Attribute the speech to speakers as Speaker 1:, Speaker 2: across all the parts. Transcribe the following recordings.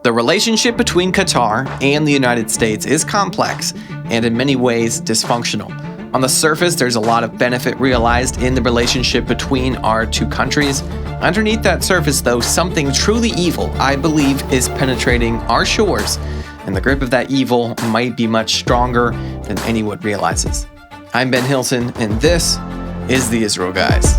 Speaker 1: The relationship between Qatar and the United States is complex and in many ways dysfunctional. On the surface, there's a lot of benefit realized in the relationship between our two countries. Underneath that surface, though, something truly evil, I believe, is penetrating our shores, and the grip of that evil might be much stronger than anyone realizes. I'm Ben Hilton, and this is the Israel Guys.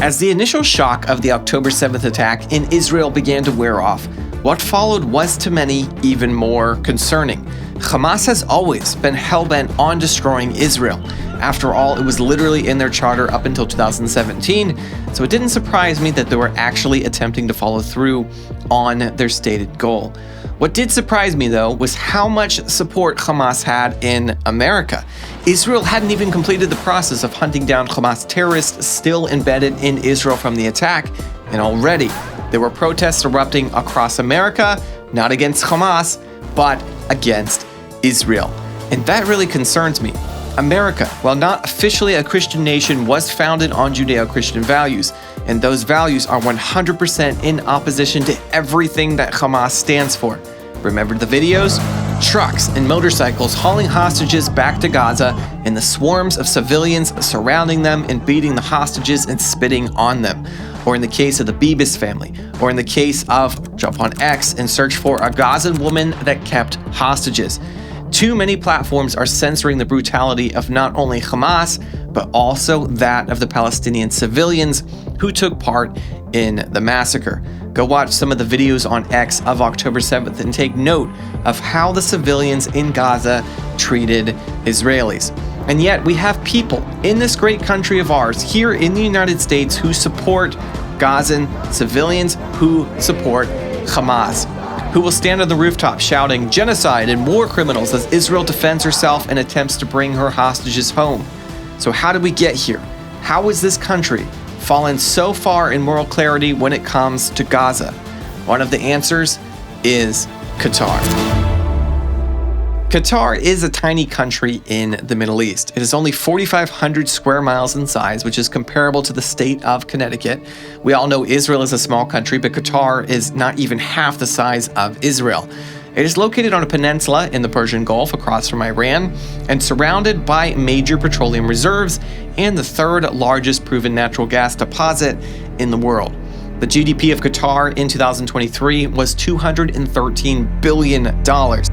Speaker 1: As the initial shock of the October 7th attack in Israel began to wear off, what followed was to many even more concerning. Hamas has always been hell-bent on destroying Israel. After all, it was literally in their charter up until 2017, so it didn't surprise me that they were actually attempting to follow through on their stated goal. What did surprise me, though, was how much support Hamas had in America. Israel hadn't even completed the process of hunting down Hamas terrorists still embedded in Israel from the attack, and already there were protests erupting across America, not against Hamas, but against Israel. And that really concerns me. America, while not officially a Christian nation, was founded on Judeo-Christian values, and those values are 100% in opposition to everything that Hamas stands for. Remember the videos? Trucks and motorcycles hauling hostages back to Gaza, and the swarms of civilians surrounding them and beating the hostages and spitting on them. Or in the case of the Bibas family, or in the case of jump on X and search for a Gazan woman that kept hostages. Too many platforms are censoring the brutality of not only Hamas, but also that of the Palestinian civilians who took part in the massacre. Go watch some of the videos on X of October 7th and take note of how the civilians in Gaza treated Israelis. And yet we have people in this great country of ours here in the United States who support Gazan civilians, who support Hamas, who will stand on the rooftop shouting genocide and war criminals as Israel defends herself and attempts to bring her hostages home. So how did we get here? How has this country fallen so far in moral clarity when it comes to Gaza? One of the answers is Qatar. Qatar is a tiny country in the Middle East. It is only 4,500 square miles in size, which is comparable to the state of Connecticut. We all know Israel is a small country, but Qatar is not even half the size of Israel. It is located on a peninsula in the Persian Gulf across from Iran and surrounded by major petroleum reserves and the third largest proven natural gas deposit in the world. The GDP of Qatar in 2023 was $213 billion.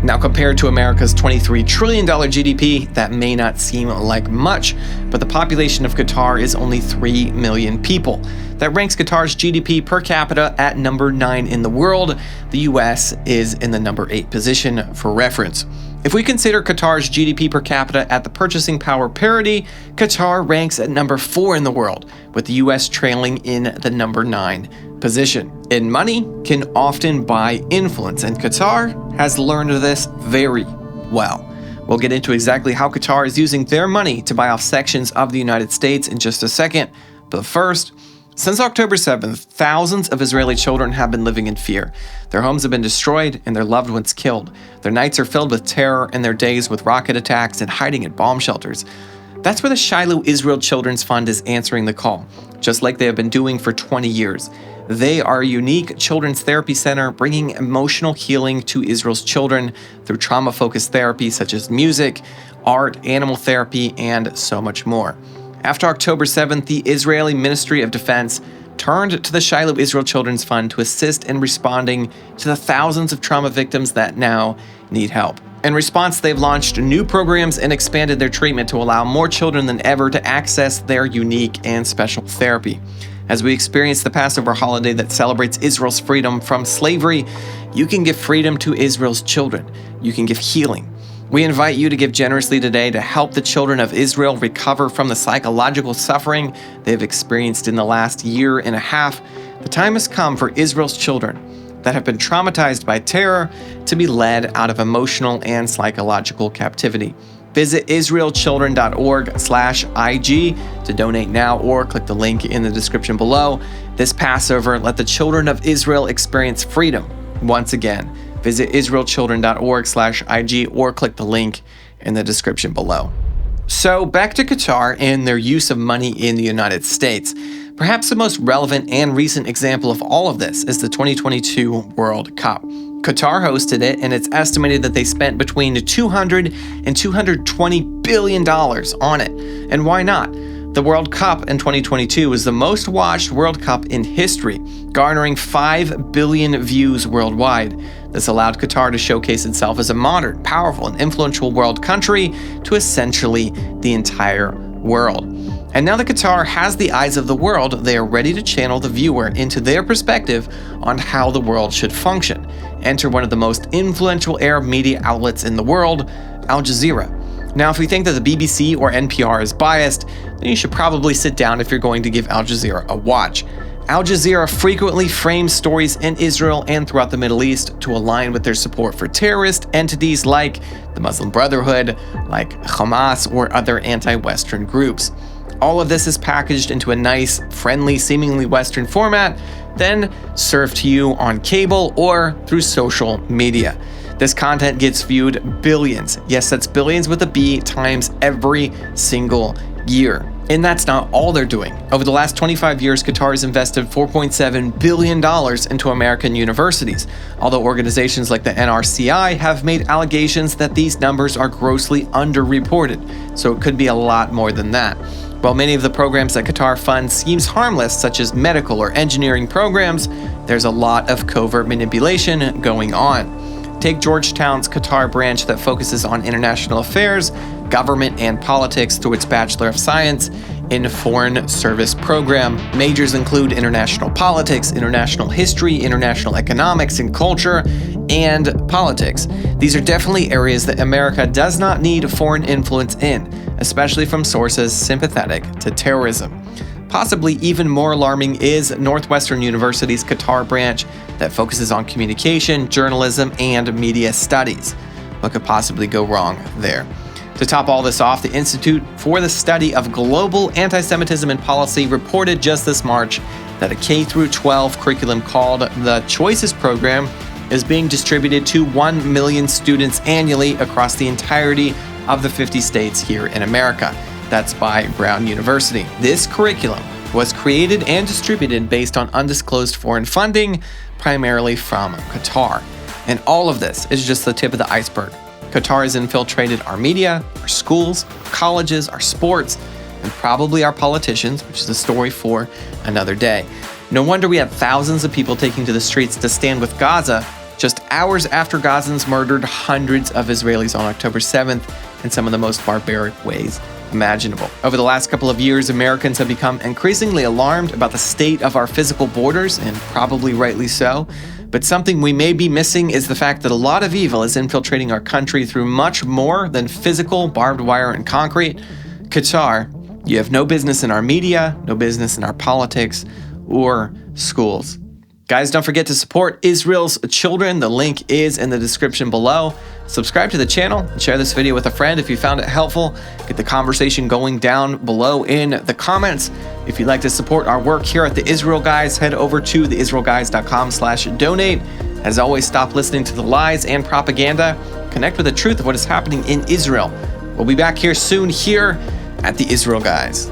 Speaker 1: Now, compared to America's $23 trillion GDP, that may not seem like much, but the population of Qatar is only 3 million people. That ranks Qatar's GDP per capita at number 9 in the world. The US is in the number 8 position for reference. If we consider Qatar's GDP per capita at the purchasing power parity, Qatar ranks at number 4 in the world, with the US trailing in the number 9 position. And money can often buy influence, and Qatar has learned this very well. We'll get into exactly how Qatar is using their money to buy off sections of the United States in just a second, but first, since October 7th, thousands of Israeli children have been living in fear. Their homes have been destroyed and their loved ones killed. Their nights are filled with terror and their days with rocket attacks and hiding in bomb shelters. That's where the Shiloh Israel Children's Fund is answering the call, just like they have been doing for 20 years. They are a unique children's therapy center bringing emotional healing to Israel's children through trauma-focused therapy such as music, art, animal therapy, and so much more. After October 7th, the Israeli Ministry of Defense turned to the Shiloh Israel Children's Fund to assist in responding to the thousands of trauma victims that now need help. In response, they've launched new programs and expanded their treatment to allow more children than ever to access their unique and special therapy. As we experience the Passover holiday that celebrates Israel's freedom from slavery, you can give freedom to Israel's children. You can give healing. We invite you to give generously today to help the children of Israel recover from the psychological suffering they've experienced in the last year and a half. The time has come for Israel's children that have been traumatized by terror to be led out of emotional and psychological captivity. Visit israelchildren.org/IG to donate now or click the link in the description below. This Passover, let the children of Israel experience freedom once again. Visit israelchildren.org/IG or click the link in the description below. So back to Qatar and their use of money in the United States. Perhaps the most relevant and recent example of all of this is the 2022 World Cup. Qatar hosted it, and it's estimated that they spent between $200 and $220 billion on it. And why not? The World Cup in 2022 was the most watched World Cup in history, garnering 5 billion views worldwide. This allowed Qatar to showcase itself as a modern, powerful, and influential world country to essentially the entire world. And now that Qatar has the eyes of the world, they are ready to channel the viewer into their perspective on how the world should function. Enter one of the most influential Arab media outlets in the world, Al Jazeera. Now, if we think that the BBC or NPR is biased, then you should probably sit down if you're going to give Al Jazeera a watch. Al Jazeera frequently frames stories in Israel and throughout the Middle East to align with their support for terrorist entities like the Muslim Brotherhood, like Hamas, or other anti-Western groups. All of this is packaged into a nice, friendly, seemingly Western format, then served to you on cable or through social media. This content gets viewed billions, yes, that's billions with a B, times every single year. And that's not all they're doing. Over the last 25 years, Qatar has invested $4.7 billion into American universities, although organizations like the NRCI have made allegations that these numbers are grossly underreported, so it could be a lot more than that. While many of the programs that Qatar funds seems harmless, such as medical or engineering programs, there's a lot of covert manipulation going on. Take Georgetown's Qatar branch that focuses on international affairs, government, and politics through its Bachelor of Science in Foreign Service program. Majors include international politics, international history, international economics and culture, and politics. These are definitely areas that America does not need foreign influence in, especially from sources sympathetic to terrorism. Possibly even more alarming is Northwestern University's Qatar branch that focuses on communication, journalism, and media studies. What could possibly go wrong there? To top all this off, the Institute for the Study of Global Anti-Semitism and Policy reported just this March that a K-12 curriculum called the Choices Program is being distributed to 1 million students annually across the entirety of the 50 states here in America. That's by Brown University. This curriculum was created and distributed based on undisclosed foreign funding, primarily from Qatar. And all of this is just the tip of the iceberg. Qatar has infiltrated our media, our schools, our colleges, our sports, and probably our politicians, which is a story for another day. No wonder we have thousands of people taking to the streets to stand with Gaza just hours after Gazans murdered hundreds of Israelis on October 7th in some of the most barbaric ways imaginable. Over the last couple of years, Americans have become increasingly alarmed about the state of our physical borders, and probably rightly so. But something we may be missing is the fact that a lot of evil is infiltrating our country through much more than physical barbed wire and concrete. Qatar, you have no business in our media, no business in our politics or schools. Guys, don't forget to support Israel's children. The link is in the description below. Subscribe to the channel and share this video with a friend if you found it helpful. Get the conversation going down below in the comments. If you'd like to support our work here at The Israel Guys, head over to theisraelguys.com/donate. As always, stop listening to the lies and propaganda. Connect with the truth of what is happening in Israel. We'll be back here soon here at The Israel Guys.